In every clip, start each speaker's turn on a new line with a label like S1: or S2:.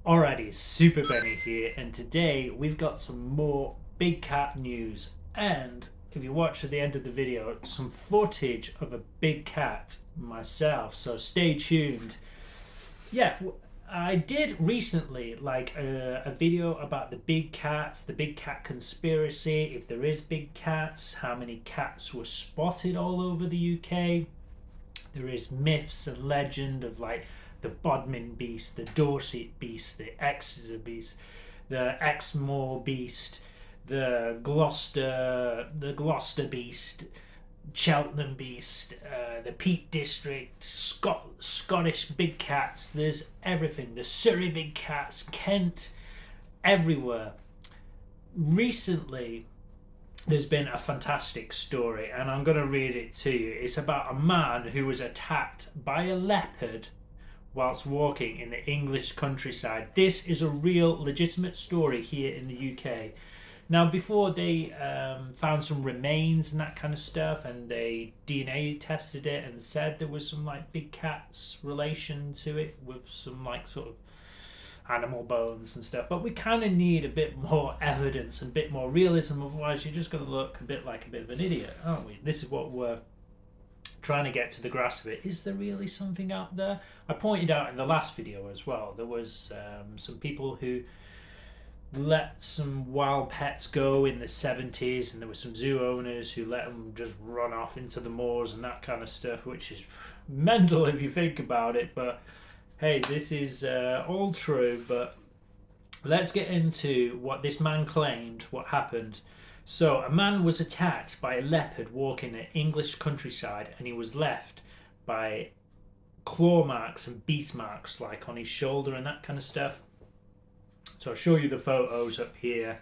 S1: Alrighty, Super Benny here, and today we've got some more big cat news. And if you watch at the end of the video, some footage of a big cat myself. So stay tuned. Yeah, I did recently a video about the big cats, the big cat conspiracy. If there is big cats, how many cats were spotted all over the UK? There is myths and legend of the Bodmin beast, the Dorset beast, the Exeter beast, the Exmoor beast, the Gloucester beast, Cheltenham beast, the Peak District, Scottish big cats. There's everything. The Surrey big cats, Kent, everywhere. Recently, there's been a fantastic story, and I'm going to read it to you. It's about a man who was attacked by a leopard whilst walking in the English countryside. This is a real, legitimate story here in the UK. Now, before they found some remains and that kind of stuff, and they DNA tested it and said there was some big cat's relation to it with some sort of animal bones and stuff, but we kind of need a bit more evidence and a bit more realism, otherwise you're just going to look a bit like a bit of an idiot, aren't we? This is what we're trying to get to the grasp of it. Is there really something out there? I pointed out in the last video as well, there was some people who let some wild pets go in the 70s, and there were some zoo owners who let them just run off into the moors and that kind of stuff, which is mental if you think about it. But hey, this is all true, but let's get into what this man claimed, what happened. So, a man was attacked by a leopard walking in English countryside, and he was left by claw marks and beast marks on his shoulder and that kind of stuff. So I'll show you the photos up here.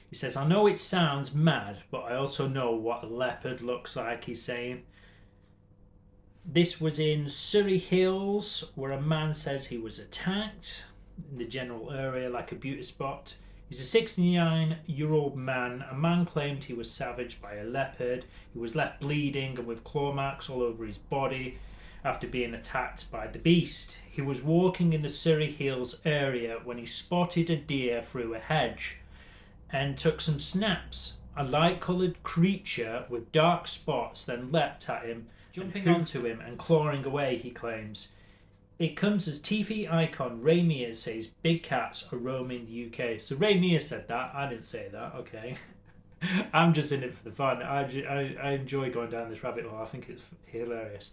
S1: He says, "I know it sounds mad, but I also know what a leopard looks like," he's saying. This was in Surrey Hills, where a man says he was attacked in the general area, like a beauty spot. He's a 69-year-old man. A man claimed he was savaged by a leopard. He was left bleeding and with claw marks all over his body after being attacked by the beast. He was walking in the Surrey Hills area when he spotted a deer through a hedge and took some snaps. A light-coloured creature with dark spots then leapt at him, jumping onto him and clawing away, he claims. It comes as TV icon Ray Mears says big cats are roaming the UK. So Ray Mears said that. I didn't say that. Okay. I'm just in it for the fun. I enjoy going down this rabbit hole. I think it's hilarious.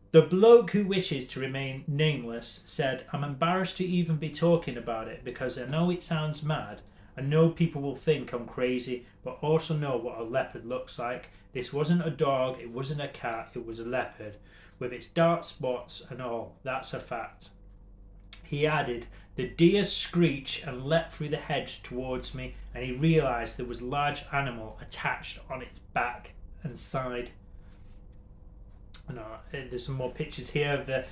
S1: The bloke who wishes to remain nameless said, "I'm embarrassed to even be talking about it because I know it sounds mad. I know people will think I'm crazy, but also know what a leopard looks like. This wasn't a dog, it wasn't a cat, it was a leopard, with its dark spots and all. That's a fact." He added, "The deer screeched and leapt through the hedge towards me, and he realised there was a large animal attached on its back and side." There's some more pictures here of the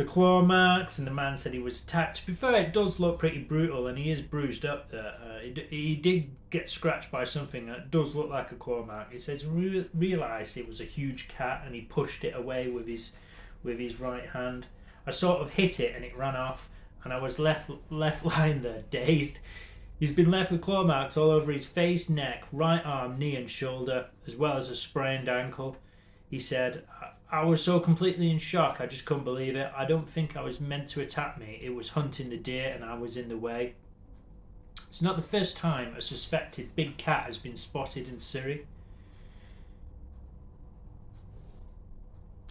S1: claw marks, and the man said he was attacked. To be fair, it does look pretty brutal, and he is bruised up there. He did get scratched by something that does look like a claw mark. He says he realised it was a huge cat, and he pushed it away with his right hand. "I sort of hit it, and it ran off, and I was left lying there, dazed. He's been left with claw marks all over his face, neck, right arm, knee and shoulder, as well as a sprained ankle." He said, "I was so completely in shock, I just couldn't believe it. I don't think I was meant to attack me. It was hunting the deer and I was in the way." It's not the first time a suspected big cat has been spotted in Surrey.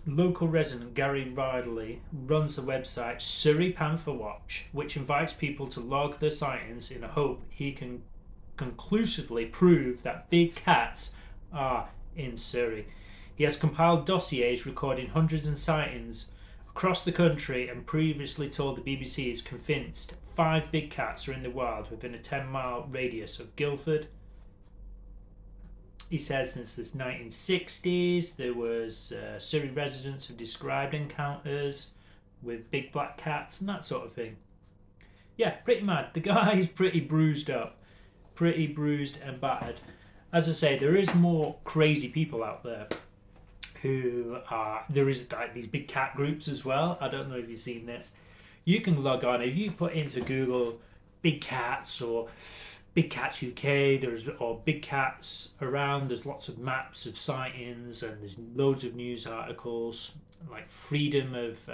S1: Local resident Gary Ridley runs the website Surrey Panther Watch, which invites people to log their sightings in a hope he can conclusively prove that big cats are in Surrey. He has compiled dossiers recording hundreds of sightings across the country and previously told the BBC he is convinced 5 big cats are in the wild within a 10-mile radius of Guildford. He says since the 1960s there was Surrey residents who described encounters with big black cats and that sort of thing. Yeah, pretty mad. The guy is pretty bruised up, pretty bruised and battered. As I say, there is more crazy people out there who are, there is these big cat groups as well. I don't know if you've seen this. You can log on if you put into Google big cats or big cats UK. Or big cats around. There's lots of maps of sightings, and there's loads of news articles like freedom of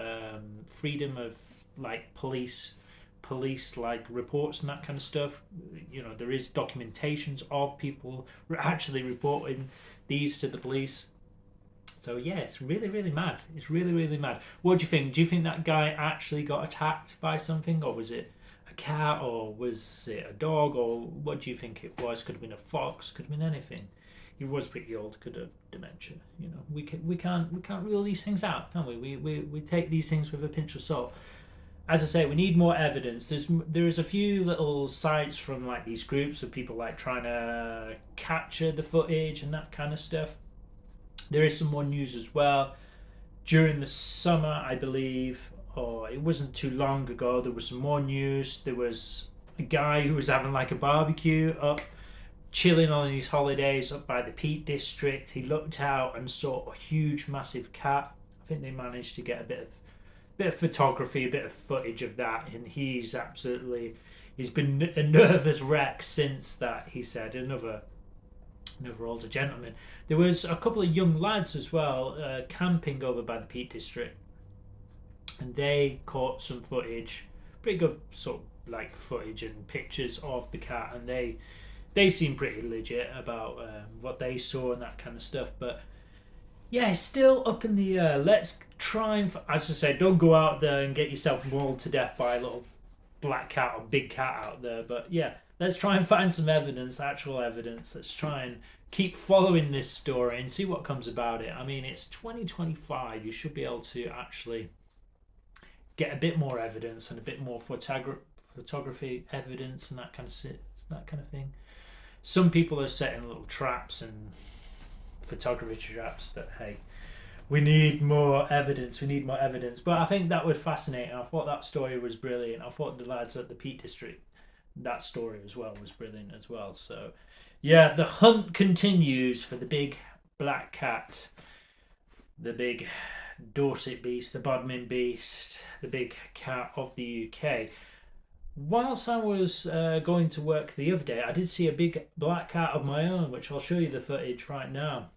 S1: like police like reports and that kind of stuff. You know, there is documentations of people actually reporting these to the police. So yeah, it's really, really mad. It's really, really mad. What do you think? Do you think that guy actually got attacked by something, or was it a cat, or was it a dog, or what do you think it was? Could have been a fox. Could have been anything. He was pretty old. Could have dementia. You know, we can't rule these things out, can we? We take these things with a pinch of salt. As I say, we need more evidence. There's a few little sites from like these groups of people like trying to capture the footage and that kind of stuff. There is some more news as well. During the summer, I believe, or it wasn't too long ago, there was some more news. There was a guy who was having like a barbecue up, chilling on his holidays up by the Peak District. He looked out and saw a huge, massive cat. I think they managed to get a bit of photography, a bit of footage of that, and he's been a nervous wreck since that. He said another older gentleman. There was a couple of young lads as well camping over by the Peak District, and they caught some footage, pretty good sort of like footage and pictures of the cat, and they seem pretty legit about what they saw and that kind of stuff. But yeah, it's still up in the air. Let's try and, as I said, don't go out there and get yourself mauled to death by a little black cat or big cat out there. But yeah, let's try and find some evidence, actual evidence. Let's try and keep following this story and see what comes about it. I mean, it's 2025. You should be able to actually get a bit more evidence and a bit more photography evidence and that kind of thing. Some people are setting little traps and photography traps, but hey, we need more evidence. But I think that was fascinating. I thought that story was brilliant. I thought the lads at the Peak District, that story as well was brilliant as well. So yeah, the hunt continues for the big black cat, the big Dorset beast, the Bodmin beast, the big cat of the UK. Whilst I was going to work the other day, I did see a big black cat of my own, which I'll show you the footage right now.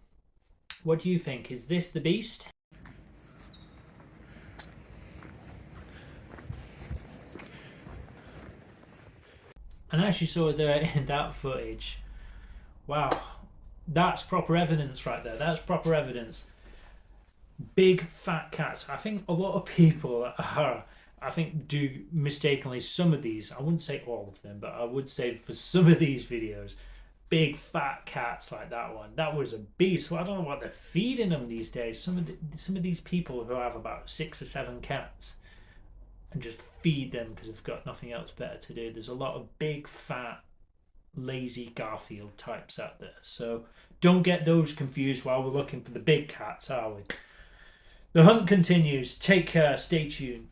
S1: What do you think? Is this the beast? And as you saw there in that footage, wow, that's proper evidence right there. That's proper evidence. Big fat cats. I think a lot of people do mistakenly some of these. I wouldn't say all of them, but I would say for some of these videos, big fat cats like that one. That was a beast. Well, I don't know what they're feeding them these days. Some of these people who have about 6 or 7 cats and just feed them because they've got nothing else better to do. There's a lot of big fat lazy Garfield types out there. So don't get those confused while we're looking for the big cats, are we? The hunt continues. Take care. Stay tuned.